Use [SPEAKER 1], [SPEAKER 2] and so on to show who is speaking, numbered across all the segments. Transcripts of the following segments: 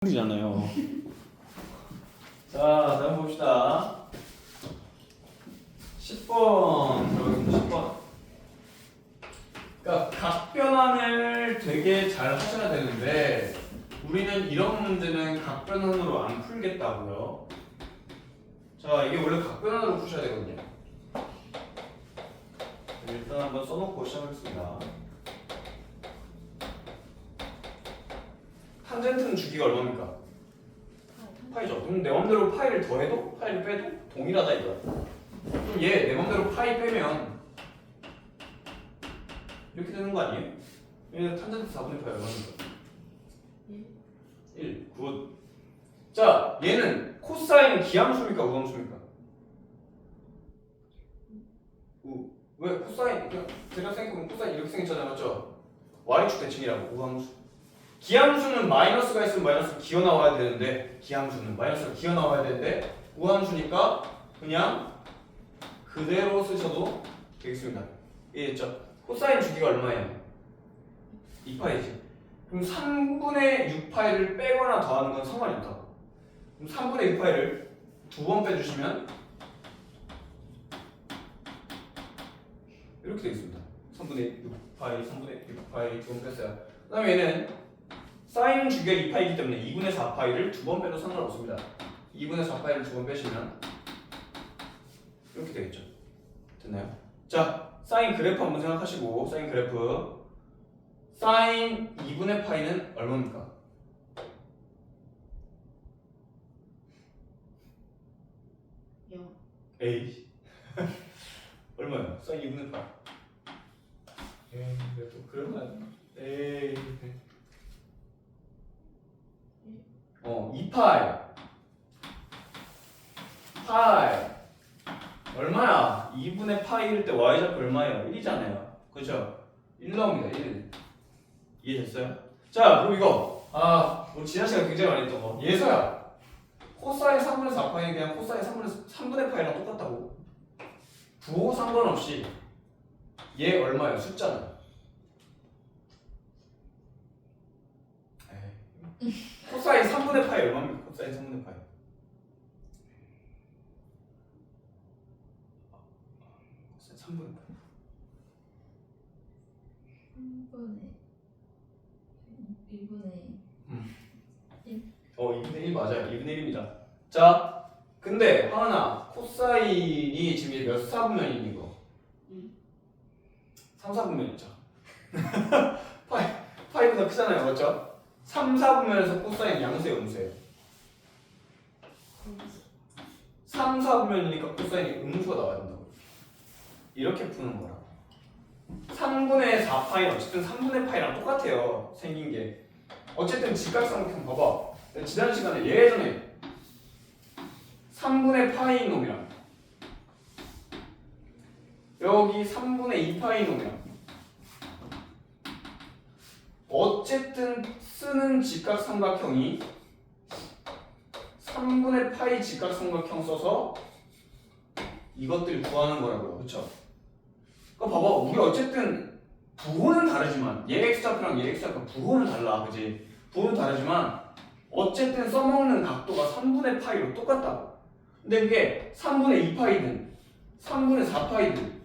[SPEAKER 1] 이잖아요. 자, 다음 봅시다. 10번 들어가겠습니다. 10번. 그러니까 각변환을 되게 잘 하셔야 되는데 우리는 이런 문제는 각변환으로 안 풀겠다고요. 자, 이게 원래 각변환으로 푸셔야 되거든요. 일단 한번 써놓고 시작하겠습니다. 탄젠트는 주기가 얼마입니까? 파이죠. 그럼 내 맘대로 파이를 더해도 파이를 빼도 동일하다 이거야. 그럼 얘 내 맘대로 파이 빼면 이렇게 되는 거 아니에요? 얘는 탄젠트 4분의 파이 얼마입니까? 1. 굿. 자, 얘는 코사인은 기함수입니까? 우함수입니까? 왜 코사인? 그냥 제가 생각해보면 코사인 이렇게 생겼잖아요, 맞죠? y축 대칭이라고 우함수. 기함수는 마이너스가 있으면 마이너스 기어 나와야 되는데 기함수는 마이너스가 기어 나와야 되는데 우함수니까 그냥 그대로 쓰셔도 되겠습니다. 이해했죠? 코사인 주기가 얼마예요? 2파이지. 그럼 3분의 6파이를 빼거나 더하는 건 상관이 없다고. 그럼 3분의 6파이를 두 번 빼주시면 이렇게 되겠습니다. 3분의 6파이, 3분의 6파이 두 번 뺐어요. 그 다음에 얘는 사인 주기가 2파이기 때문에 2분의 4파이를 두 번 빼도 상관없습니다. 2분의 4파이를 두 번 빼시면 이렇게 되겠죠. 됐나요? 자, 사인 그래프 한번 생각하시고 사인 그래프 사인 2분의 파이는 얼마입니까? 에이 얼마야? 사인 2분의 파이 에이 또 그러면 에이 2파이 파이 얼마야? 2분의 파이일 때 y좌표 얼마예요? 1이잖아요. 그죠? 1 나옵니다. 1. 이해됐어요? 자, 그럼 이거 우리 지난 시간 굉장히 많이 했던 거 예서야 코사인 3분의 4파이는 그냥 코사인 3분의 파이랑 똑같다고. 부호 상관없이 얘 얼마예요? 숫자는 코사인 3분의 파이 얼마입니까? 코사인 3분의 파이 코사인 3분의 파이
[SPEAKER 2] 3분의 2분의
[SPEAKER 1] 2분의 1 맞아요. 2분의 1입니다. 자, 근데 하나 코사인이 지금 얘 몇 사분면이니 이거? 3, 4분면이죠. 파이보다 크잖아요. 맞죠? 3, 4분면에서 코사인 양수예요, 음수예요? 3, 4분면이니까 코사인이 음수가 나와야 된다고. 이렇게 푸는 거라. 3분의 4파이는 어쨌든 3분의 파이랑 똑같아요. 생긴 게. 어쨌든 직각삼각형 봐봐. 지난 시간에 예전에 3분의 파이인 놈이랑 여기 3분의 2파이인 놈이랑 어쨌든 쓰는 직각삼각형이 3분의 파이 직각삼각형 써서 이것들 구하는 거라고요. 그쵸? 그러니까 봐봐. 우리 어쨌든 부호는 다르지만 얘 x좌표랑 얘 x좌표 부호는 달라. 그지? 부호는 다르지만 어쨌든 써먹는 각도가 3분의 파이로 똑같다고. 근데 그게 3분의 2파이든 3분의 4파이든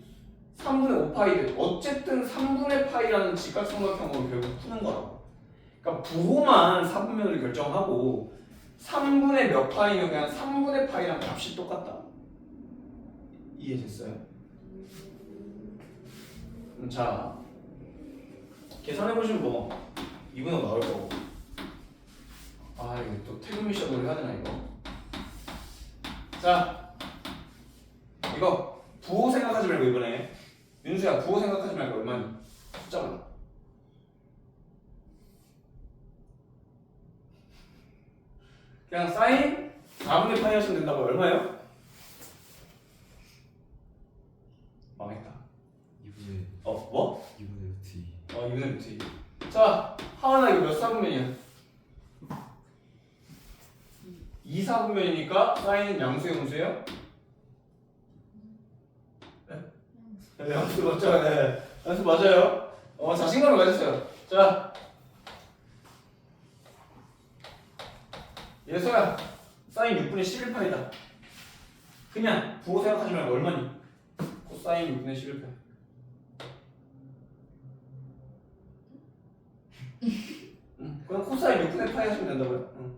[SPEAKER 1] 3분의 5파이든 어쨌든 3분의 파이라는 직각삼각형으로 결국 푸는 거라고. 그러니까 부호만 4분면을 결정하고 3분의 몇 파이면 그냥 3분의 파이랑 값이 똑같다. 이해됐어요? 자, 계산해보시면 뭐 2분의 5 나올 거고. 이거 또 태그 미션으로 해야 되나 이거? 자, 이거 부호 생각하지 말고 이번에 윤수야 부호 생각하지 말고 얼마니? 숫자만. 그냥 사인 4분의 파이 하시면 된다고. 얼마예요? 망했다.
[SPEAKER 3] 2분의
[SPEAKER 1] 뭐?
[SPEAKER 3] 2분의 t
[SPEAKER 1] 2분의 t. 자, 하나 이거 몇 사분면이야? 2 사분면이니까 사인은 양수예요, 음수예요? 네, 양수 맞죠? 네, 양수 맞아요. 자신감을 가졌어요. 자, 예서야 사인 6분의 11파이다. 그냥 부호 생각하지 말고 얼마니? 코사인 6분의 11파이. 그냥 코사인 6분의 파이 하시면 된다고요?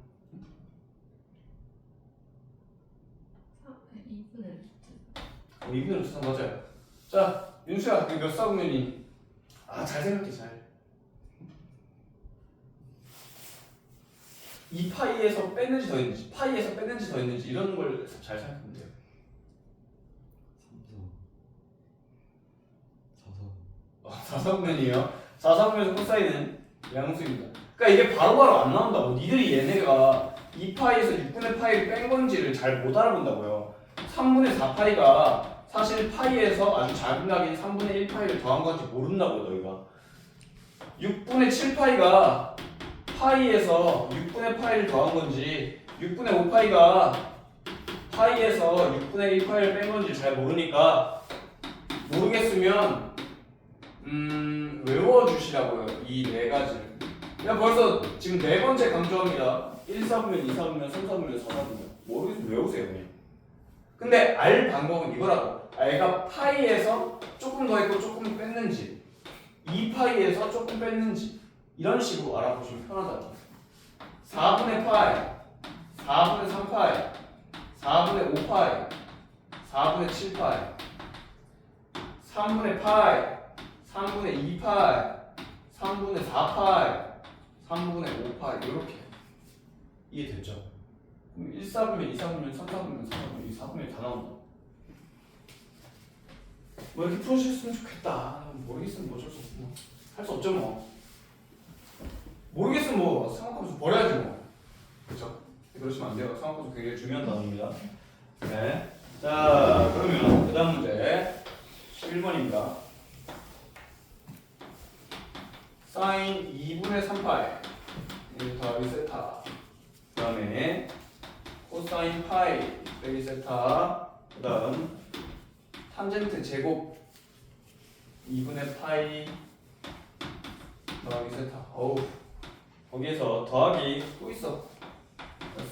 [SPEAKER 1] 2분의 루트 3 맞아요. 자, 윤수야, 이거 몇 사분면이? 잘 생각해, 잘. 2파이에서 뺐는지 더 있는지, 파이에서 뺐는지 더 있는지 이런 걸 잘 생각하면 돼요. 4사분면이에요. 4사분면에서 코사인은 양수입니다. 그러니까 이게 바로바로 안 나온다고. 니들이 얘네가 2파이에서 6분의 파이를 뺀 건지를 잘 못 알아본다고요. 3분의 4파이가 사실 파이에서 아주 작은 각인 3분의 1파이를 더한 건지 모른다고 너희가. 6분의 7파이가 파이에서 6분의 파이를 더한 건지 6분의 5파이가 파이에서 6분의 1파이를 뺀 건지 잘 모르니까 모르겠으면 외워주시라고요. 이 네 가지를. 그냥 벌써 지금 네 번째 강조합니다. 1사분면, 2사분면, 3사분면, 4사분면. 모르겠으면 외우세요 그냥. 근데 알 방법은 이거라고. 알가 파이에서 조금 더 했고 조금 뺐는지 2파이에서 조금 뺐는지 이런 식으로 알아보시면 편하다. 4분의 파이, 4분의 3파이, 4분의 5파이, 4분의 7파이, 3분의 파이, 3분의 2파이, 3분의 4파이, 3분의 5파이 이렇게 이해됐죠? 그럼 1사분면, 2사분면, 3사분면, 4사분면, 4분면이 다 나온다. 뭐 이렇게 풀어주셨으면 좋겠다. 모르겠으면 뭐 어쩔 수 없고 할 수 없죠 뭐. 모르겠으면 뭐 상황함수 버려야지 뭐. 그렇죠? 그러시면 안 돼요. 상황함수 굉장히 중요한 단어입니다. 네. 자 그러면 그 다음 문제 11번입니다. 사인 2분의 3파이 1 더하기 세타 그 다음에 코사인 파이 빼기 세타 그 다음 탄젠트 제곱 2분의 파이 더하기 세타. 어우 거기에서 더하기 또 있어.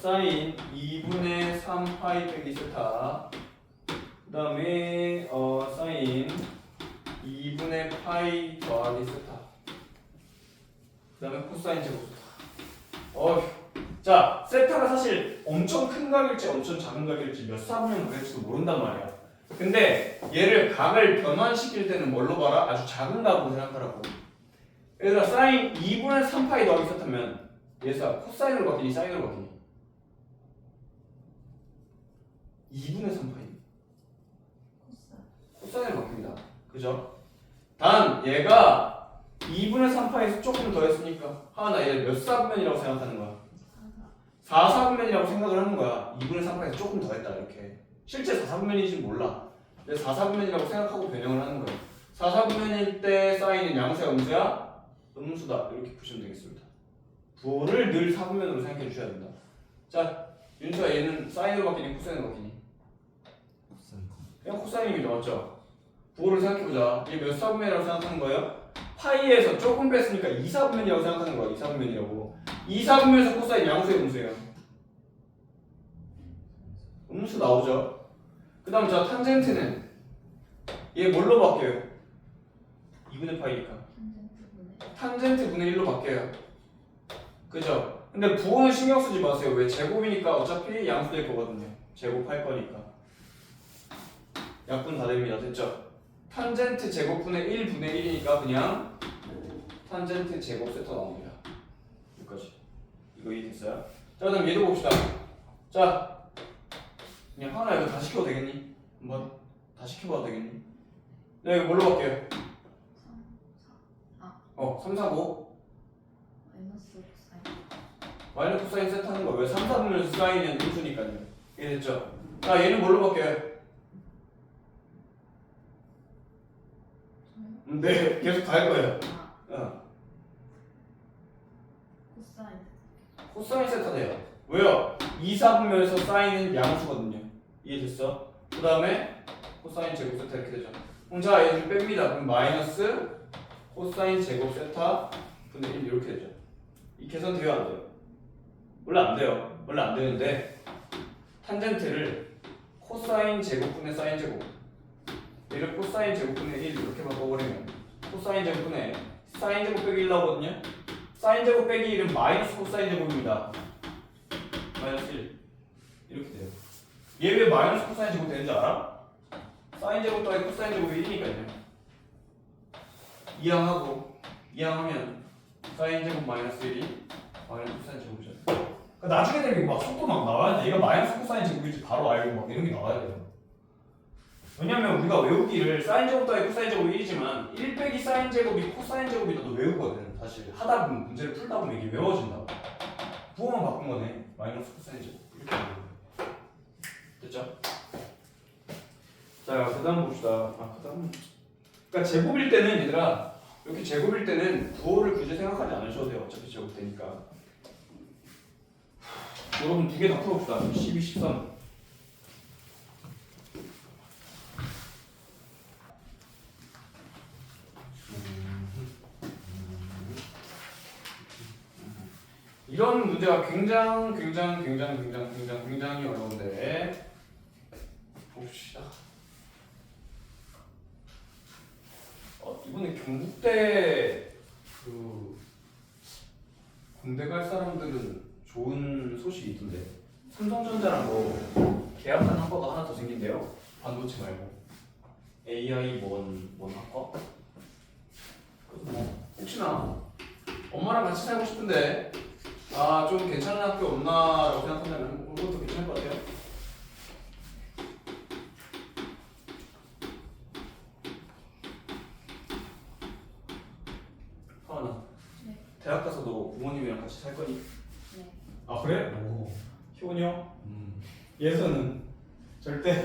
[SPEAKER 1] 사인 2분의 3파이 빼기 세타 그 다음에 사인 2분의 파이 더하기 세타 그 다음에 코사인 제곱 세타. 자 세타가 사실 엄청 큰 각일지 엄청 작은 각일지 몇 사분면 각일지도 모른단 말이야. 근데 얘를 각을 변환시킬 때는 뭘로 봐라? 아주 작은 각으로 생각하라고. 얘들아 사인 2분의 3파이 더하기 세타면 얘가 코사인으로 바뀌니 사인으로 바뀌니? 2분의 3파이 코사인으로 바뀝니다. 그죠? 단 얘가 2분의 3파이에서 조금 더 했으니까 하나 얘를 몇 사분면이라고 생각하는 거야? 4사분면이라고 생각을 하는 거야. 2분의 3파이에서 조금 더 했다 이렇게. 실제 4사분면인지 몰라. 근데 4사분면이라고 생각하고 변형을 하는 거예요. 4사분면일 때 사인은 양수야 음수야? 음수다. 이렇게 보시면 되겠습니다. 부호를 늘 4분면으로 생각해 주셔야 된다. 자, 윤수야 얘는 사인으로 바뀌니 코사인으로 바뀌니? 그냥 코사인입니다. 맞죠? 부호를 생각해보자. 이게 몇 사분면이라고 생각하는 거예요? 파이에서 조금 뺐으니까 2사분면이라고 생각하는 거야. 2사분면이라고. 2사분면에서 코사인 양수예요 음수예요? 음수 나오죠? 그 다음 자 탄젠트는 얘 뭘로 바뀌어요? 2분의 파이니까 탄젠트 분의 1로 바뀌어요. 그죠? 근데 부호는 신경 쓰지 마세요. 왜? 제곱이니까 어차피 양수될 거거든요. 제곱할 거니까 약분 다 됩니다. 됐죠? 탄젠트 제곱분의 1분의 1이니까 그냥 탄젠트 제곱 세터 나옵니다. 여기까지. 이거 이해됐어요? 자 그다음 얘도 봅시다. 자 그냥 하나 이거 다 시켜도 되겠니? 한번 다 시켜봐도 되겠니? 네, 이거 뭘로 바뀌어요? 3, 4, 5 마이너스 코사인 세트 하는 거야. 왜? 3, 4분면에서 사인은 음수니까요. 이해됐죠? 자 얘는 뭘로 바뀌어요? 네, 계속 다 할 거예요. 코사인 세타 돼요. 왜요? 2, 4분면에서 사인은 양수거든요. 이해됐어? 그 다음에 코사인 제곱 세타 이렇게 되죠. 그럼 자 얘를 뺍니다. 그럼 마이너스 코사인 제곱 세타 분의 1 이렇게 되죠. 이 계산 돼요 안 돼요? 원래 안 돼요. 원래 안 되는데 탄젠트를 코사인 제곱분의 사인 제곱 얘를 코사인 제곱분의 1 이렇게 바꿔버리면 코사인 제곱분의 사인 제곱 빼기 1 나오거든요. 사인 제곱 빼기 1은 마이너스 코사인 제곱입니다. 마이너스 1 이렇게 돼요. 얘 왜 마이너스 코사인 제곱 되는지 알아? 사인 제곱 더하기 코사인 제곱이 1이니까요. 이항하면 사인 제곱 마이너스 1이 마이너스 코사인 제곱이잖아요. 그러니까 나중에 되면 막 속도 막 나와야 돼. 얘가 마이너스 코사인 제곱인지 바로 알고 막 이런 게 나와야 돼요. 왜냐면 우리가 외우기를 사인 제곱 더하기 코사인 제곱이 1이지만 1 빼기 사인 제곱이 코사인 제곱이라도 외우거든. 사실 하다 보면 문제를 풀다 보면 이게 외워진다고. 부호만 바꾼 거네. 마이너스 코사인 제곱 이렇게 되는 거예요. 됐죠? 자, 그다음 봅시다. 그다음. 그러니까 제곱일 때는 얘들아 이렇게 제곱일 때는 부호를 굳이 생각하지 않으셔도 돼요. 어차피 제곱되니까. 여러분 두 개 다 풀어봅시다. 12, 13. 이런 문제가 굉장히 어려운데 봅시다. 이번에 경북대 그 군대 갈 사람들은 좋은 소식이 있던데 삼성전자랑 뭐 계약한 학과가 하나 더 생긴대요. 반도체 말고 AI 뭔 학과? 그래서 뭐 혹시나 엄마랑 같이 살고 싶은데 좀 괜찮은 학교 없나라고 생각한다면 그것도 괜찮을 것 같아요. 하은아,
[SPEAKER 2] 네.
[SPEAKER 1] 대학 가서도 부모님이랑 같이 살 거니?
[SPEAKER 2] 네.
[SPEAKER 1] 아 그래? 오. 효은이 형? 예서는? 절대?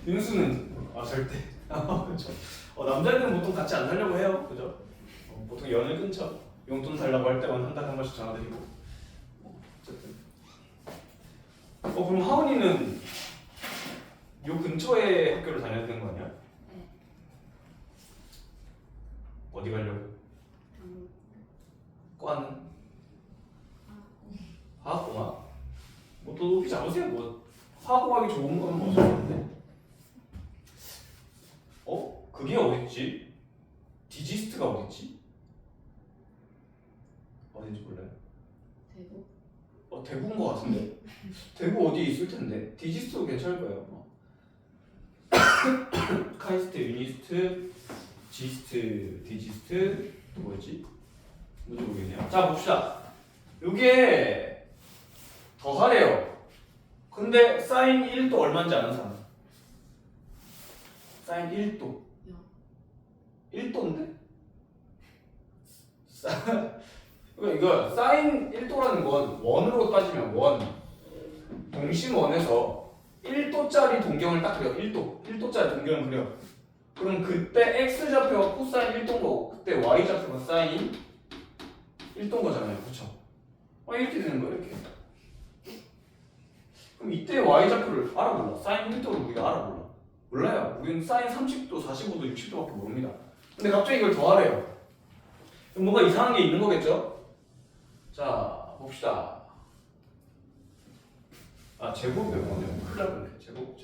[SPEAKER 1] 윤수는? 절대. 그렇죠. 남자애들은 보통 같이 안 살려고 해요, 그죠? 보통 연을 끊죠. 용돈 달라고 할 때만 한 달에 한 번씩 전화드리고. 어쨌든. 그럼 하은이는 요 근처에 학교를 다녀야 되는 거 아니야?
[SPEAKER 2] 네.
[SPEAKER 1] 어디 가려고? 과는? 화학공학? 또 높이 잡으세요. 화학공학이 좋은 건 뭐 좋은데? 그게 어딨지? 디지스트가 어딨지? 어딘지 몰라요?
[SPEAKER 2] 대구?
[SPEAKER 1] 대구인 거 같은데. 대구 어디에 있을 텐데. 디지스트도 괜찮을 거예요. 카이스트, 유니스트, 지스트, 디지스트 또 뭐였지? 뭔지 모르겠네요. 자 봅시다. 요게 더하래요. 근데 사인 1도 얼마인지 아는 사람? 사인 1도 1도인데? 이거 사인 1도라는 건 원으로 따지면 동심원에서 1도짜리 동경을 딱 그려. 1도짜리 동경을 그려. 그럼 그때 x좌표가 코사인 1도인 거고 그때 y좌표가 사인 1도인 거잖아요. 그쵸? 이렇게 되는 거예요. 이렇게. 그럼 이때 y좌표를 알아 몰라? 사인 1도를 우리가 알아 몰라? 몰라요. 우리는 사인 30도, 45도, 60도밖에 모릅니다. 근데 갑자기 이걸 더하래요. 그럼 뭔가 이상한 게 있는 거겠죠? 자, 봅시다. 제곱이 뭐냐? 큰일 날 뻔해. 제곱.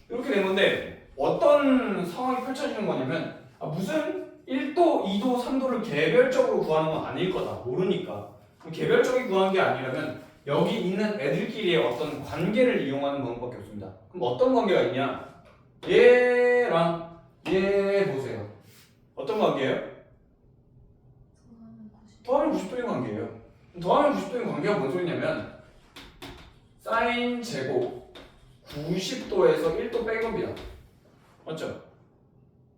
[SPEAKER 1] 이렇게 된 건데 어떤 상황이 펼쳐지는 거냐면 무슨 1도, 2도, 3도를 개별적으로 구하는 건 아닐 거다. 모르니까. 그럼 개별적인 구하는 게 아니라면 여기 있는 애들끼리의 어떤 관계를 이용하는 방법밖에 없습니다. 그럼 어떤 관계가 있냐? 얘랑 얘 보세요. 어떤 관계예요? 더하면 90도인 관계예요. 더하면 90도인 관계가 뭔 소리냐면 사인 제곱 90도에서 1도 뺀 겁니다. 맞죠?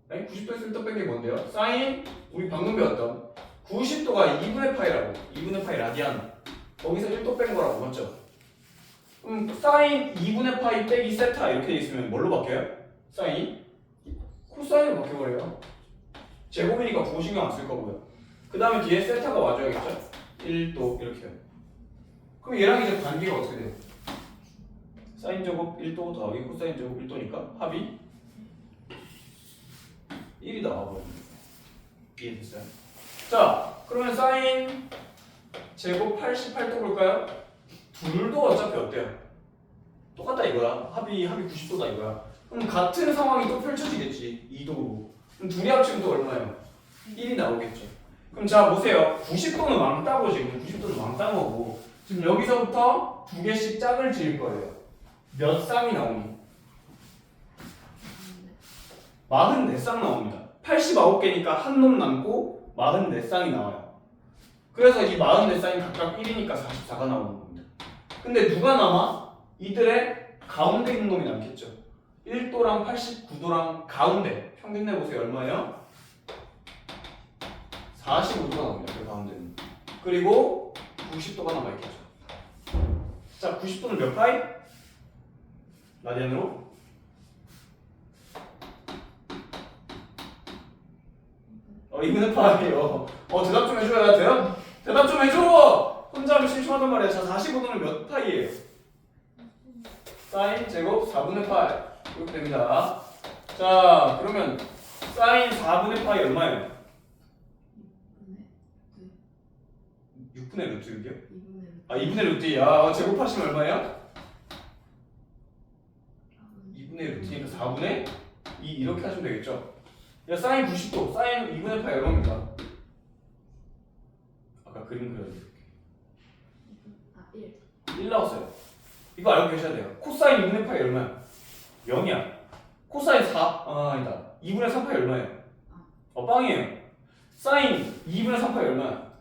[SPEAKER 1] 90도에서 1도 뺀 게 뭔데요? 사인 우리 방금 배웠던 90도가 2분의 파이라고. 2분의 파이 라디안. 거기서 1도 뺀 거라고. 맞죠? 그럼 사인 2분의 파이 빼기 세타 이렇게 돼 있으면 뭘로 바뀌어요? 사인? 코사인으로 바뀌어버려요. 제곱이니까 부호 신경 안 쓸 거고요. 그 다음에 뒤에 세타가 와줘야겠죠? 1도 이렇게요. 그럼 얘랑 이제 관계가 어떻게 돼요? 사인 제곱 1도 더하기 코사인 제곱 1도니까 합이 1이 나와버립니다. 이해됐어요? 자, 그러면 사인 제곱 88도 볼까요? 둘도 어차피 어때요? 똑같다 이거야. 합이 90도다 이거야. 그럼 같은 상황이 또 펼쳐지겠지. 2도로. 그럼 둘이 합치면 또 얼마예요? 1이 나오겠죠. 그럼 자 보세요. 90도는 왕따고 지금 90도는 왕따인 거고 지금 여기서부터 두 개씩 짝을 지을 거예요. 몇 쌍이 나오니? 44쌍 나옵니다. 89개니까 한 놈 남고 44쌍이 나와요. 그래서 이 44쌍이 각각 1이니까 44가 나오는 겁니다. 근데 누가 남아? 이들의 가운데 있는 놈이 남겠죠. 1도랑 89도랑 가운데 평균 내보세요. 얼마예요? 45도가 나옵니다. 그 가운데는. 그리고 90도가 남아있겠죠. 자, 90도는 몇 파이? 라디안으로? 이분의 파이요. 대답 좀 해줘야. 대답 좀 해줘! 혼자 하면 심심하단 말이야. 자, 45도는 몇 파이예요? 사인 제곱 4분의 파이. 이렇게 됩니다. 자, 그러면 사인 4분의 파이 얼마예요? 6분의 루트 6이요? 2분의 루트 2. 제곱하시면 얼마예요? 2분의 루트니까 4분의 2 이렇게 하시면 되겠죠? 야, 사인 90도, 사인 2분의 파이 얼마입니까? 아까 그림 그려드릴게요. 1 나왔어요. 이거 알고 계셔야 돼요. 코사인 2분의 파이 얼마야? 0이야. 코사인 4, 아니다. 2분의 3 파이 얼마예요? 빵이에요. 사인 2분의 3 파이 얼마야?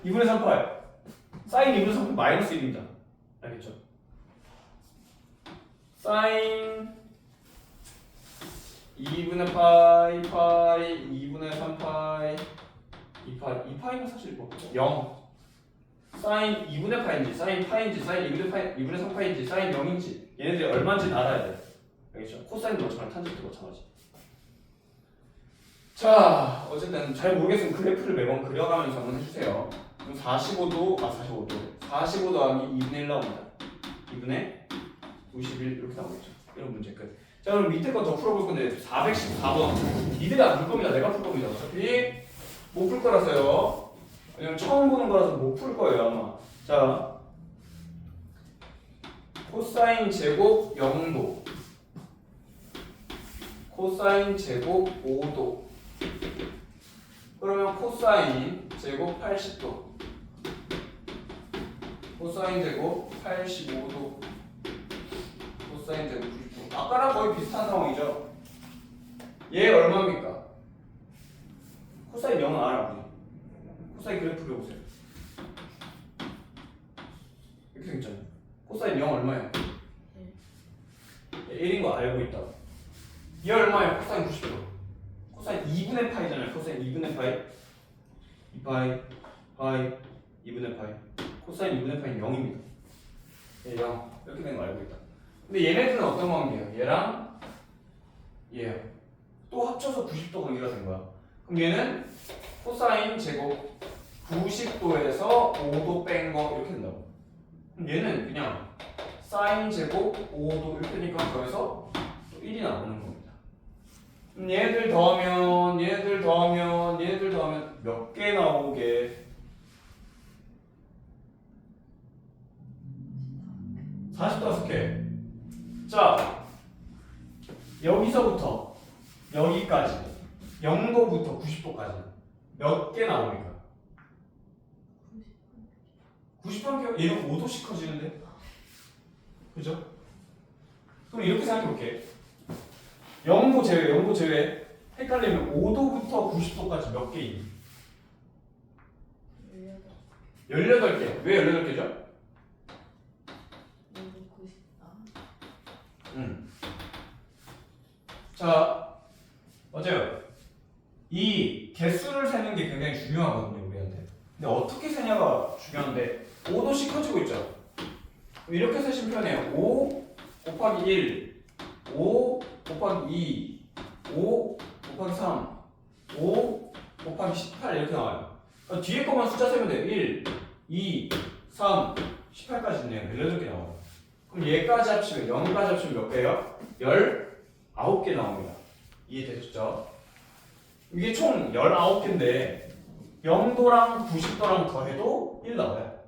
[SPEAKER 1] 2분의 3 파이. 사인 2분의 3 파이 마이너스 1입니다. 알겠죠? 사인 2분의 파이 2분의 3 파이 2파이는 사실 뭐 0. 사인 2분의 파인지 사인 파인지 사인 2분의 3 파인지 사인 0인지 얘네들이 얼마인지 알아야 돼. 알겠죠? 코사인도 마찬가지, 탄젠트도 마찬가지. 자, 어쨌든 잘 모르겠으면 그래프를 매번 그려가면서 한번 해주세요. 그럼 45도 더하기 2분의 1 나옵니다. 2분의 91 이렇게 나오겠죠. 이런 문제 끝. 자, 그럼 밑에 거 더 풀어볼 건데 414번. 니들이 안 풀 겁니다. 내가 풀 겁니다. 어차피 못 풀 거라서요. 왜냐면 처음 보는 거라서 못 풀 거예요 아마. 자, 코사인 제곱 0도, 코사인 제곱 5도. 그러면 코사인 제곱 80도, 코사인 제곱 85도, 코사인 제곱 90도. 아까랑 거의 비슷한 상황이죠. 얘 얼마입니까? 코사인 0은 알아 우리. 코사인 그래프 그려보세요. 이렇게 생겼잖아요. 코사인 0 얼마예요? 1인 거 알고 있다. 얘 얼마예요? 코사인 90도. 코사인 2분의 파이잖아요. 코사인 2분의 파이 2파이 파이 2분의 파이. 코사인 2분의 파이는 0입니다. 얘 0. 이렇게 된 거 알고 있다. 근데 얘네들은 어떤 관계예요? 얘랑 얘예요. 또 합쳐서 90도 관계가 된 거야. 그럼 얘는 코사인 제곱 90도에서 5도 뺀 거 이렇게 된다고. 그럼 얘는 그냥 사인 제곱 5도 이렇게 되니까 더해서 또 1이 나오는 겁니다. 그럼 얘네들 더하면 몇 개 나오게? 45개. 자, 여기서부터 여기까지 0도부터 90도까지 몇 개 나옵니까? 90개? 얘는 5도씩 커지는데? 그죠? 그럼 이렇게 생각해볼게. 0도 제외 헷갈리면 5도부터 90도까지 몇 개이니? 18개. 왜 18개죠? 자, 맞아요. 이 개수를 세는 게 굉장히 중요하거든요, 우리한테. 근데 어떻게 세냐가 중요한데 5도씩 커지고 있죠. 이렇게 세시면 편해요. 5 곱하기 1, 5 곱하기 2, 5 곱하기 3, 5 곱하기 18 이렇게 나와요. 그러니까 뒤에 것만 숫자 세면 돼요. 1, 2, 3, 18까지 있네요. 18개 나와요. 그럼 얘까지 합치면 0까지 합치면 몇 개예요? 19개 나옵니다. 이해되셨죠? 이게 총 19개인데 0도랑 90도랑 더해도 1 나와요.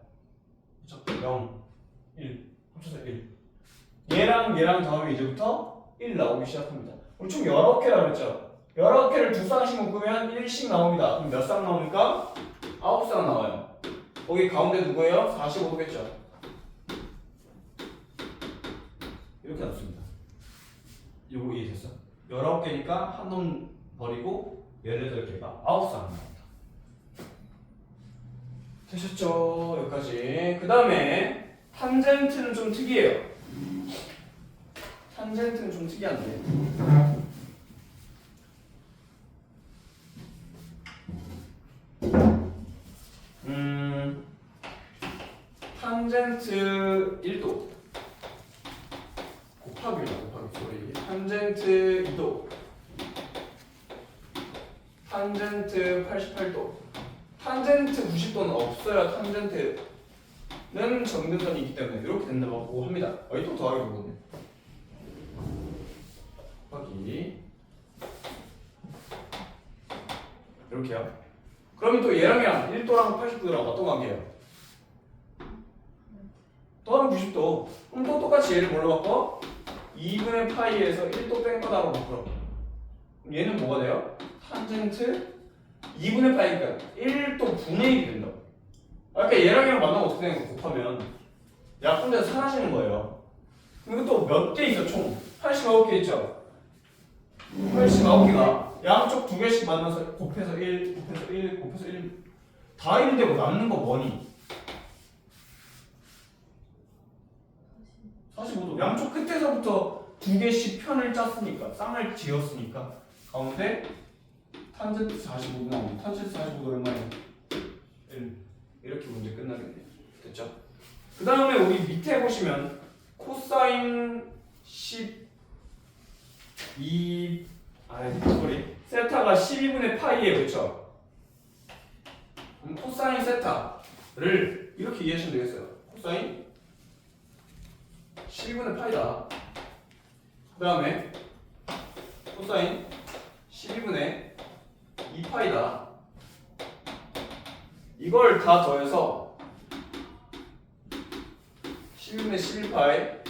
[SPEAKER 1] 그쵸? 0, 1 합쳐서 1. 얘랑 더하면 이제부터 1 나오기 시작합니다. 우리 총 19개라고 그랬죠? 19개를 두 쌍씩 묶으면 1씩 나옵니다. 그럼 몇 쌍 나옵니까? 9쌍 나와요. 거기 가운데 누구예요? 45도겠죠? 이렇게 나왔습니다. 요거 이해됐어? 19개니까 한 놈 버리고 18개가 9쌍 나옵니다. 되셨죠? 여기까지. 그 다음에 탄젠트는 좀 특이해요. 탄젠트는 좀 특이한데. 탄젠트 1도 곱하기 소리. 탄젠트 2도, 탄젠트 88도, 탄젠트 90도는 없어요. 탄젠트는 정근선이 있기 때문에 이렇게 된다고 합니다. 또 더하기 보거든요. 곱하기 이렇게요. 그러면 또 얘랑 1도랑 89도랑 어떤 관계예요? 더하면 90도. 그럼 또 똑같이 얘를 뭘로 바꿔? 2분의 파이에서 1도 뺀 거다로 바꾸라고. 그럼 얘는 뭐가 돼요? 탄젠트 2분의 파이니까 1도 분의 1이 된다고. 그러니까 얘랑 만나면 어떻게 되는 거 곱하면 약분돼서 사라지는 거예요. 그리고 또 몇 개 있어 총? 89개 있죠? 89개가 양쪽 두 개씩 만나서 곱해서 1, 곱해서 1, 곱해서 1 다 1인데 뭐 남는 거 뭐니? 45도. 양쪽 끝에서부터 두 개씩 편을 짰으니까, 쌍을 지었으니까 가운데 탄젠트 45도 나오고 탄젠트 45도 얼마예요? 1. 이렇게 문제 끝나겠네요. 됐죠? 그 다음에 우리 밑에 보시면 코사인 12 세타가 12분의 파이에 그렇죠? 그럼 코사인 세타를 이렇게 이해하시면 되겠어요. 코사인 12분의 파이다. 그 다음에 코사인 12분의 2파이다. 이걸 다 더해서 12분의 12파이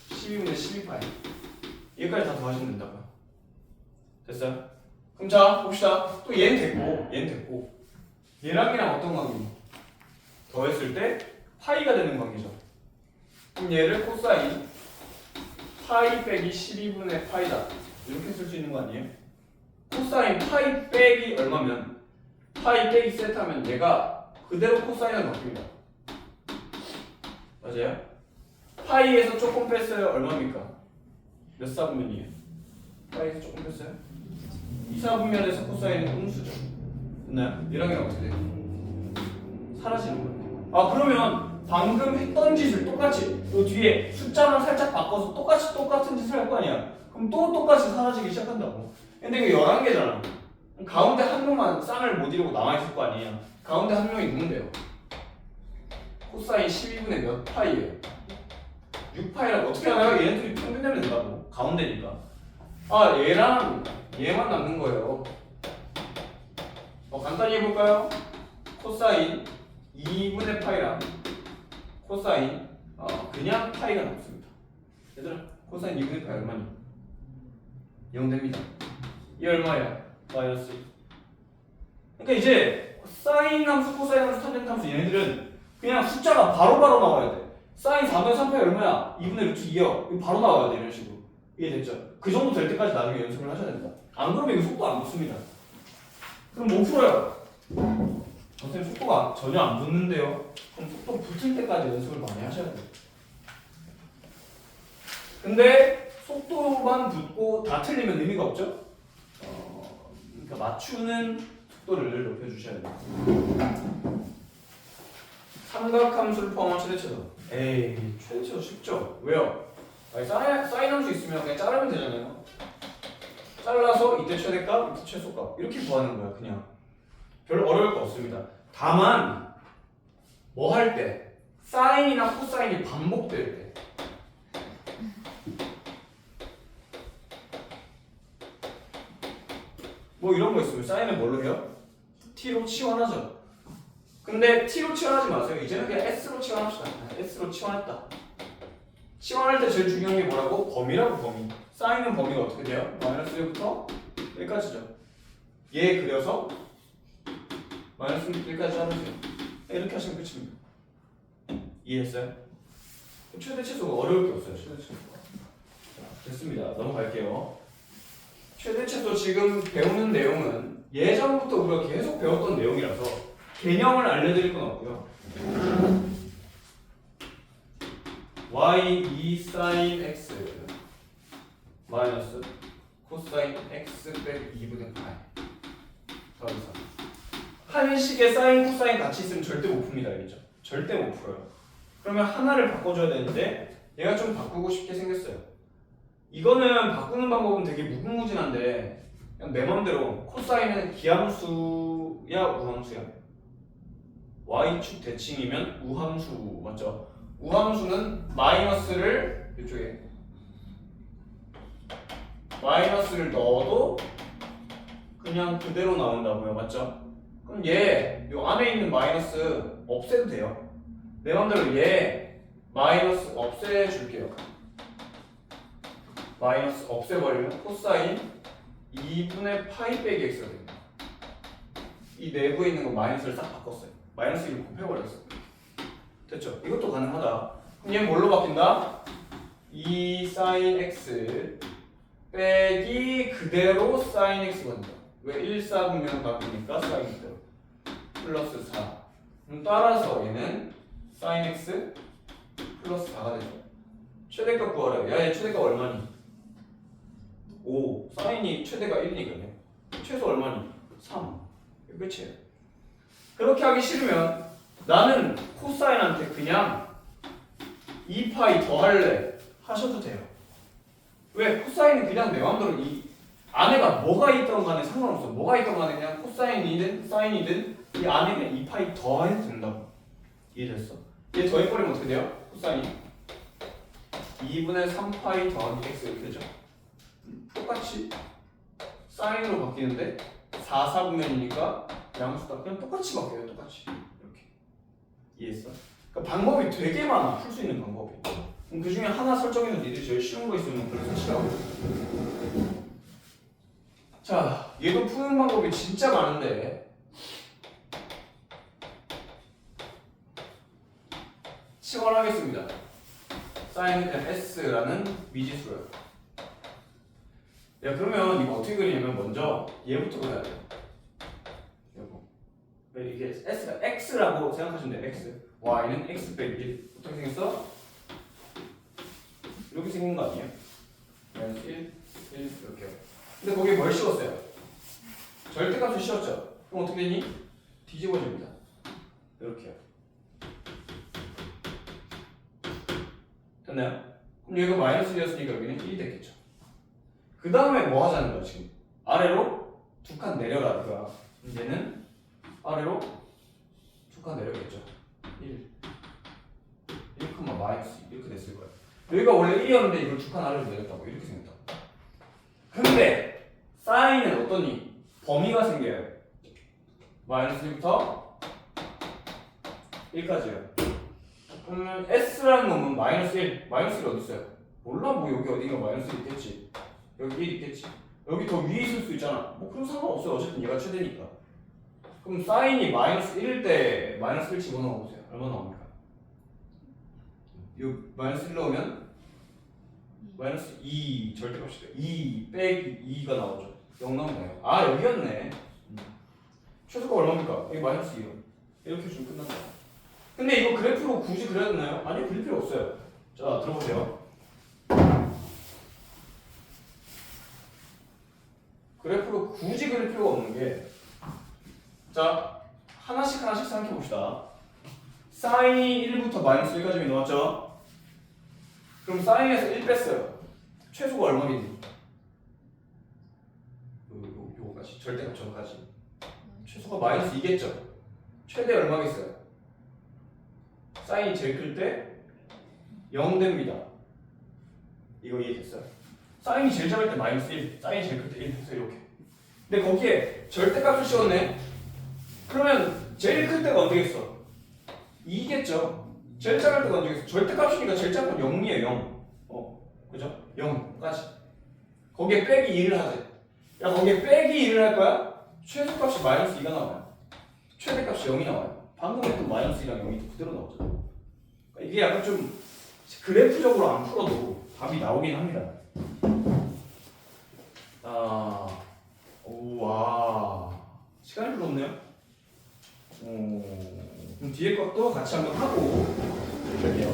[SPEAKER 1] 12분의 12파이 얘까지 다 더하시면 된다고요. 됐어요? 그럼 자 봅시다. 또 얘는 됐고 얘랑 어떤 관계냐? 더했을 때 파이가 되는 관계죠. 그럼 얘를 코사인 파이 빼기 12분의 파이다 이렇게 쓸 수 있는 거 아니에요? 코사인 파이 빼기 얼마면 파이 빼기 세타면 얘가 그대로 코사인으로 바뀝니다. 맞아요? 파이에서 조금 뺐어요. 얼마입니까? 몇 사분면이에요? 파이에서 조금 뺐어요? 2사분면에서 코사인은 음수죠. 됐나요? 얘랑 어떻게 돼요? 사라지는 거예요. 그러면 방금 했던 짓을 똑같이 요 뒤에 숫자만 살짝 바꿔서 똑같은 짓을 할 거 아니야. 그럼 또 똑같이 사라지기 시작한다고. 근데 이거 11개잖아. 가운데 한 명만 쌍을 못 이루고 남아있을 거 아니에요. 가운데 한 명이 누군데요? 코사인 12분의 몇 파이예요? 6파이라고. 어떻게 알아요? 얘네 둘이 평균 내면 된다고. 가운데니까. 얘랑 얘만 남는 거예요. 간단히 해볼까요? 코사인 2분의 파이랑 코사인 그냥 파이가 남습니다. 얘들아 코사인 2분의 파이 얼마니? 0 됩니다. 이 얼마야? 마이너스. 그러니까 이제 사인 함수, 코사인 함수, 탄젠트 함수 얘네들은 그냥 숫자가 바로바로 나와야 돼. 사인 4분의 3파이 얼마야? 2분의 루트 2요. 이거 바로 나와야 돼. 이런 식으로. 이해됐죠? 그 정도 될 때까지 나중에 연습을 하셔야 됩니다. 안 그러면 이거 속도 안 붙습니다. 그럼 뭐 풀어요? 선생님 속도가 전혀 안 붙는데요. 그럼 속도 붙을 때까지 연습을 많이 하셔야 돼요. 근데 속도만 붙고 다 틀리면 의미가 없죠? 그러니까 맞추는 속도를 높여주셔야 돼요. 삼각함수를 포함한 최대치도. 최대치도 쉽죠? 왜요? 사인 함수 있으면 그냥 자르면 되잖아요. 잘라서 이때 최대값, 이때 최소값 이렇게 구하는 거야. 그냥 별로 어려울 거 없습니다. 다만 뭐 할 때? 사인이나 코사인이 반복될 때 뭐 이런 거 있으면 사인을 뭘로 해요? t로 치환하죠. 근데 t로 치환하지 마세요. 이제는 그냥 s로 치환합시다. s로 치환했다. 치환할 때 제일 중요한 게 뭐라고? 범위라고 범위. 사인은 범위가 어떻게 돼요? 마이너스 1부터 1까지죠. 얘 그려서 마이너스 1까지 자르세요. 이렇게 하시면 끝입니다. 이해했어요? 최대 최소가 어려울 게 없어요. 최대 최소가. 자, 됐습니다. 넘어갈게요. 최대 최소 지금 배우는 내용은 예전부터 우리가 계속 배웠던 내용이라서 개념을 알려드릴 건 없고요. y 2 sin x 마이너스 코사인 x 빼기 2분의 파이 더하기 3. 한식에 사인 코사인 같이 있으면 절대 못 풉니다. 알겠죠? 절대 못 풀어요. 그러면 하나를 바꿔줘야 되는데 얘가 좀 바꾸고 싶게 생겼어요. 이거는 바꾸는 방법은 되게 무궁무진한데 그냥 내 맘대로 코사인은 기함수야 우함수야? y축 대칭이면 우함수 맞죠? 우함수는 마이너스를 이쪽에 마이너스를 넣어도 그냥 그대로 나온다고요. 맞죠? 그럼 얘 요 안에 있는 마이너스 없애도 돼요. 내 맘대로 얘 마이너스 없애줄게요. 마이너스 없애버리면 코사인 2분의 파이 빼기 x가 됩니다. 이 내부에 있는 거 마이너스를 싹 바꿨어요. 마이너스 1을 곱해버렸어. 됐죠? 이것도 가능하다. 그럼 얘는 뭘로 바뀐다? 2 sin x 빼기 그대로 sin x가 된다. 왜 1, 4분면 바뀌니까 sin 그대로 플러스 4. 그럼 따라서 얘는 sin x 플러스 4가 되죠. 최대값 구하래요. 야, 얘 최대값 얼마니? 5. 사인이 최대가 1이니까요. 최소 얼마니? 3. 이거 끝이에요. 그렇게 하기 싫으면 나는 코사인한테 그냥 2파이 더할래 하셔도 돼요. 왜? 코사인은 그냥 내 맘대로 이 안에가 뭐가 있던 간에 상관없어. 뭐가 있던 간에 그냥 코사인이든 사인이든 이 안에 그냥 2파이 더해도 된다고. 이해됐어? 얘 더해버리면 어떻게 돼요? 코사인이 2분의 3파이 더하기 x 이렇게 되죠. 똑같이 사인으로 바뀌는데 4, 4분면이니까 양수가 그냥 똑같이 바뀌어요. 똑같이 이렇게. 이해했어? 그러니까 방법이 되게 많아. 풀 수 있는 방법이. 그럼 그 중에 하나 설정해서 니들이 제일 쉬운 거 있으면 그래서 치라고. 자, 얘도 푸는 방법이 진짜 많은데 치환하겠습니다. 사인 그냥 s라는 미지수예요. 야, 그러면 이거 어떻게 그리냐면 먼저 얘부터 그려야 돼요. 여보. 이게 s가 x라고 생각하시면 돼요. x. y는 x 빼기 1. 어떻게 생겼어? 이렇게 생긴 거 아니에요? 마이너스 1, 1 이렇게요. 근데 거기에 뭘 씌웠어요? 절대값을 씌웠죠? 그럼 어떻게 되니? 뒤집어집니다. 이렇게요. 됐나요? 그럼 여기가 마이너스 1이었으니까 여기는 1이 됐겠죠. 그 다음에 뭐 하자는 거야 지금? 아래로 두 칸 내려라 이거야. 얘는 아래로 두 칸 내려겠죠. 1 마이너스 이렇게 됐을 거야. 여기가 원래 1이었는데 이걸 두 칸 아래로 내렸다고 이렇게 생겼다. 근데 사인은 어떠니? 범위가 생겨요. 마이너스 1부터 1까지요. 그러면 s라는 놈은 마이너스 1. 마이너스 1 어디 있어요? 몰라. 뭐 여기 어딘가 마이너스 1 있겠지. 여기 1 있겠지. 여기 더 위에 있을 수 있잖아. 뭐 그런 상관없어요. 어쨌든 얘가 최대니까. 그럼 사인이 마이너스 1일 때 마이너스 1 집어넣어 보세요. 얼마 나옵니까? 요 마이너스 1 넣으면 마이너스 2 절대값이죠. 2 빼기 2가 나오죠. 0 나오나요? 아, 여기였네. 최소가 얼마입니까? 여기 마이너스 2요. 이렇게 주면 끝난다. 근데 이거 그래프로 굳이 그려야 되나요? 아니, 그릴 필요 없어요. 자, 들어보세요. 그래프로 굳이 그릴 필요가 없는 게, 자, 하나씩 생각해 봅시다. 사인이 1부터 마이너스 1까지 나왔죠? 그럼 사인에서 1 뺐어요. 최소가 얼마겠니? 요거까지, 절대값 저거까지. 최소가 마이너스 2겠죠? 최대 얼마겠어요? 사인이 제일 클 때 0 됩니다. 이거 이해됐어요? 사인이 제일 작을 때 마이너스 1, 사인이 제일 클 때 1 해서 이렇게. 근데 거기에 절대값을 씌웠네. 그러면 제일 클 때가 언제겠어? 2겠죠. 제일 작을 때가 언제겠어? 절대값이니까 제일 작은 건 0이에요. 0. 그죠? 0까지. 거기에 빼기 2를 하지. 야, 거기에 빼기 2를 할 거야? 최소값이 마이너스 2가 나와요. 최대값이 0이 나와요. 방금 했던 마이너스 2랑 0이 그대로 나오잖아. 그러니까 이게 약간 좀 그래프적으로 안 풀어도 답이 나오긴 합니다. 와. 시간이 별로 없네요. 그럼 뒤에 것도 같이 한번 하고 볼게요.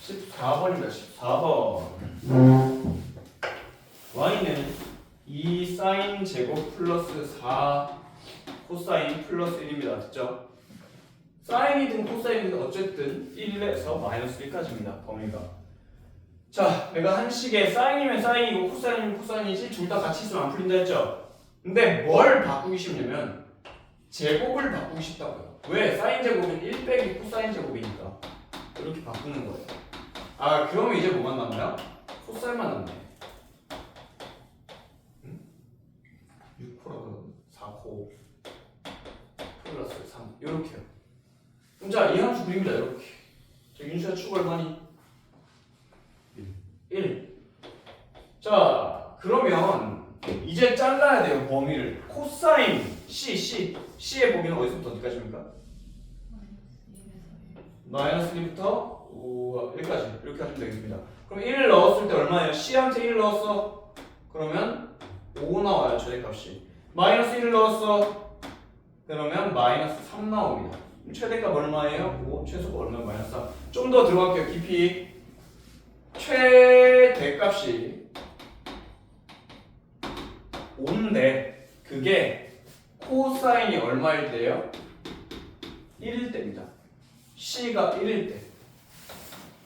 [SPEAKER 1] (14번입니다) 14번 y는 2 사인 제곱 플러스 4 코사인 플러스 1입니다. 됐죠? 사인이든 코사인이든 어쨌든 1에서 마이너스 1까지입니다. 범위가. 자, 내가 한 식에 사인이면 사인이고 코사인이면 코사인이지 둘 다 같이 있으면 안 풀린다 했죠? 근데 뭘 바꾸기 쉽냐면 제곱을 바꾸기 쉽다고요. 왜? 사인 제곱은 1 빼기 코사인 제곱이니까 이렇게 바꾸는 거예요. 그러면 이제 뭐만 남아요? 코사인만 남네. 6코라도 4코 플러스 3 이렇게요. 그럼 자, 이 함수 그립니다. 이렇게. 자, 윤수야 축 얼마니? 1. 자, 그러면 이제 잘라야 돼요. 범위를. 코사인 C의 범위는 어디서부터 어디까지입니까? 마이너스 1부터 여기까지 이렇게 하시면 되겠습니다. 그럼 1을 넣었을 때 얼마예요? C한테 1을 넣었어. 그러면 5 나와요. 최대값이. 마이너스 1을 넣었어. 그러면 마이너스 3 나옵니다. 최대값 얼마예요? 5. 최소값 얼마예요? 마이너스 3. 좀 더 들어갈게요. 깊이. 최대값이 5인데 그게 코사인이 얼마일 때예요? 1일 때입니다. C가 1일 때.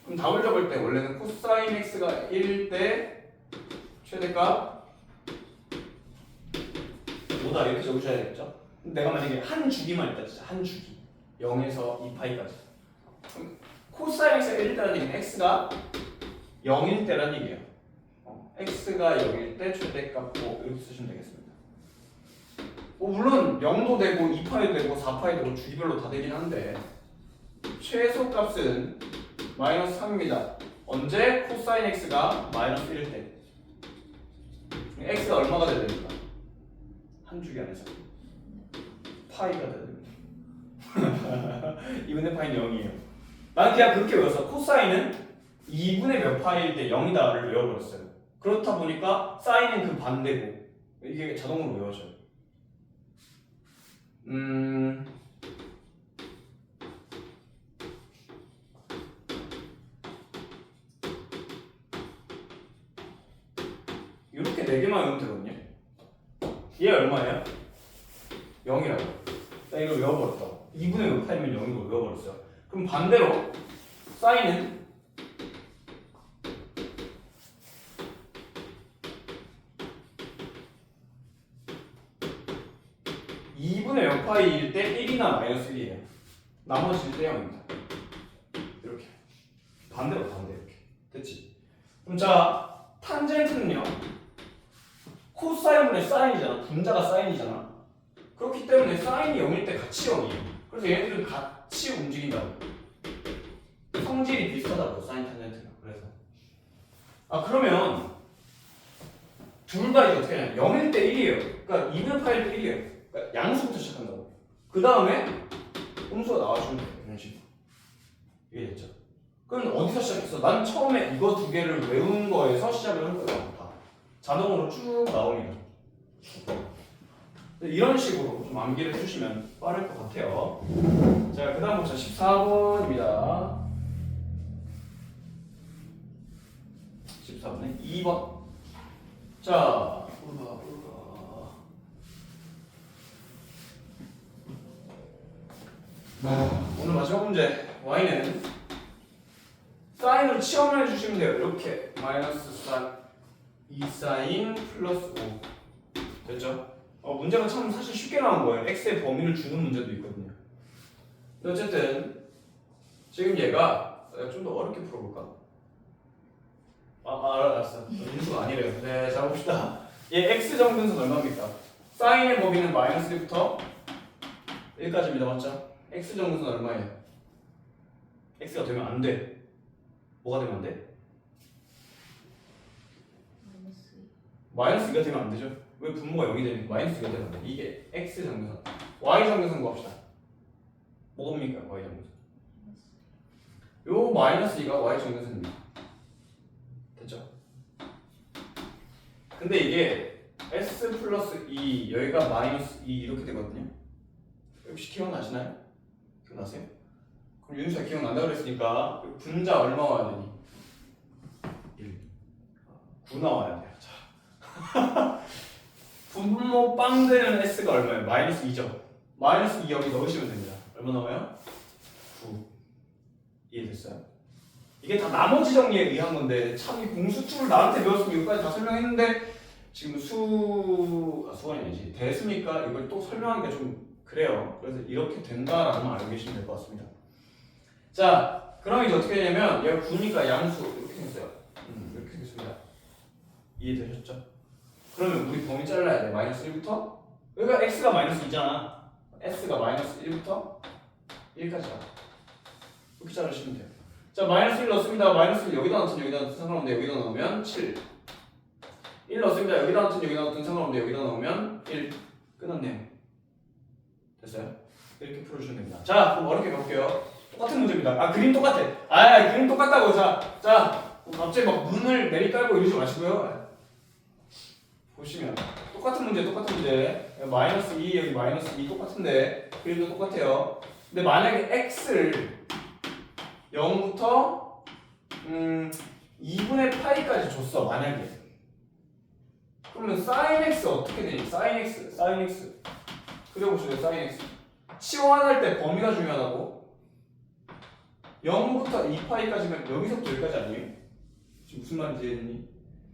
[SPEAKER 1] 그럼 답을 적을 때 원래는 코사인 x가 1일 때 최대값 5다 이렇게 적으셔야겠죠? 내가 만약에 한 주기만 있다 진짜 한 주기 0에서 2파이까지 그럼 코사인 x가 1일 때라는 얘기는 x가 0일 때라는 얘기예요. x가 0일 때 최대값 5 이렇게 쓰시면 되겠습니다. 물론 0도 되고 2파이도 되고 4파이도 되고 주기별로 다 되긴 한데 최소값은 마이너스 3입니다. 언제? 코사인 x가 마이너스 1일 때. x가 얼마가 돼야 됩니까? 한 주기 안에서 파이가 돼야 됩니다. 2분의 파이는 0이에요. 나는 그냥 그렇게 외웠어. 코사인은 2분의 몇 파이일 때 0이다를 외워버렸어요. 그렇다 보니까 사인은 그 반대고 이게 자동으로 외워져요. 이렇게 4개만 외우면 되거든요. 얘 얼마예요? 0이라고. 나 이걸 외워버렸다고. 2분의 몇 파이면 0이고 외워버렸어요. 그럼 반대로 사인은 2분의 몇 파이일 때 1이나 마이너스 1이에요. 나머지일 때 0입니다. 이렇게. 반대로 이렇게. 됐지? 그럼 자, 탄젠트는요. 코사인분의 사인이잖아. 분자가 사인이잖아. 그렇기 때문에 사인이 0일 때 같이 0이에요. 그래서 얘네들은 같이 움직인다고. 성질이 비슷하다고요. 사인 탄젠트가. 그래서 그러면 둘 다 이제 어떻게 하냐면 0일 때 1이에요. 그러니까 2분의 파일 때 1이에요. 그러니까 양수부터 시작한다고. 그 다음에 음수가 나와주면 돼요. 이런 식으로. 이해됐죠? 그럼 어디서 시작했어? 난 처음에 이거 두 개를 외운 거에서 시작을 할 거야. 다. 자동으로 쭉 나옵니다. 이런 식으로 좀 암기를 해주시면 빠를 것 같아요. 자, 그 다음부터 14번입니다. 14번에 2번. 자, 볼까. 오늘 마지막 문제. y는 사인으로 치환을 해주시면 돼요. 이렇게 마이너스 2사인 플러스 5 됐죠? 문제가 참 사실 쉽게 나온 거예요. x의 범위를 주는 문제도 있거든요. 어쨌든 지금 얘가 좀 더 어렵게 풀어볼까? 알았어. 인수가 아니래요. 네, 자 봅시다. 얘 x 정근수는 얼마입니까? 사인의 범위는 마이너스 1부터 1까지입니다. 맞죠? x 정근수는 얼마예요? x가 되면 안 돼. 뭐가 되면 안 돼?
[SPEAKER 2] 마이너스
[SPEAKER 1] 마이너스 2가 되면 안 되죠. 왜 분모가 0이 되니까 마이너스 2가 되면 안 돼. 이게 x 정근수. y 정근수 구합시다. 뭐입니까? y 정근수. 요 마이너스 2가 y 정근수입니다. 됐죠? 근데 이게 s 플러스 2 여기가 마이너스 2 이렇게 되거든요. 혹시 기억나시나요? 기억나세요? 그럼 윤수가 기억난다고 그랬으니까 분자 얼마 와야 되니?
[SPEAKER 3] 1
[SPEAKER 1] 9 나와야 돼요. 자. 분모 빵 되는 s가 얼마예요? 마이너스 2죠. 마이너스 2 여기 넣으시면 됩니다. 얼마 나와요? 9. 이해됐어요? 이게 다 나머지 정리에 의한 건데 참 이 공수투를 나한테 배웠으면 여기까지 다 설명했는데 지금 수원이 아니지 대수니까 이걸 또 설명하기가 좀 그래요. 그래서 이렇게 된다라는 걸 알고 계시면 될 것 같습니다. 자, 그럼 이제 어떻게 되냐면 얘가 9니까 양수 이렇게 생겼어요. 이렇게 생겼습니다. 이해되셨죠? 그러면 우리 범위 잘라야 돼. 마이너스 1부터 여기가 x가 마이너스 2잖아. s가 마이너스 1부터 1까지야. 이렇게 자르시면 돼요. 자, 마이너스 1 넣습니다. 마이너스 1 여기다 넣든 여기다 넣든 상관없는데 여기다 넣으면 7. 1 넣습니다. 여기다 넣든 여기다 넣든 상관없는데 여기다 넣으면 1. 끝났네요. 됐어요? 이렇게 풀어주시면 됩니다. 자, 그럼 어렵게 가볼게요. 똑같은 문제입니다. 그림 똑같아. 그림 똑같다고. 자, 갑자기 막 눈을 내리깔고 이러지 마시고요. 보시면 똑같은 문제. 마이너스 2 여기 마이너스 2 똑같은데 그림도 똑같아요. 근데 만약에 x를 0부터 2분의 파이까지 줬어. 만약에 그러면 sin x 어떻게 되니? sin x 그려보시죠. sin x 치환할 때 범위가 중요하다고. 0부터 2파이까지면 여기서부터 여기까지 아니에요? 지금 무슨 말인지 이해했니?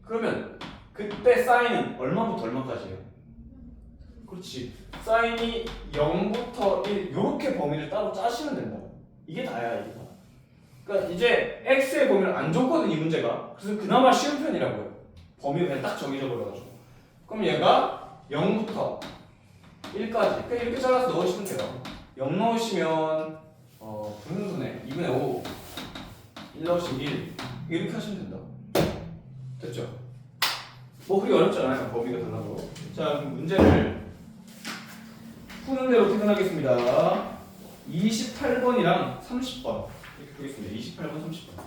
[SPEAKER 1] 그러면 그때 사인은 얼마부터 얼마까지예요? 그렇지. 사인이 0부터 1 이렇게 범위를 따로 짜시면 된다. 이게 다야 이게 다. 그러니까 이제 x의 범위를 안 줬거든 이 문제가. 그래서 그나마 쉬운 편이라고요. 범위가 그냥 딱 정해져 버려가지고. 그럼 얘가 0부터 1까지. 그냥 이렇게 잘라서 넣으시면 돼요. 0 넣으시면 분수네. 2분의 5. 1 넣으시면 1. 이렇게 하시면 된다. 됐죠? 뭐 그리 어렵지 않아요. 범위가 달라도. 자, 그럼 문제를 푸는 대로 퇴근하겠습니다. 28번이랑 30번 이렇게 보겠습니다. 28번, 30번.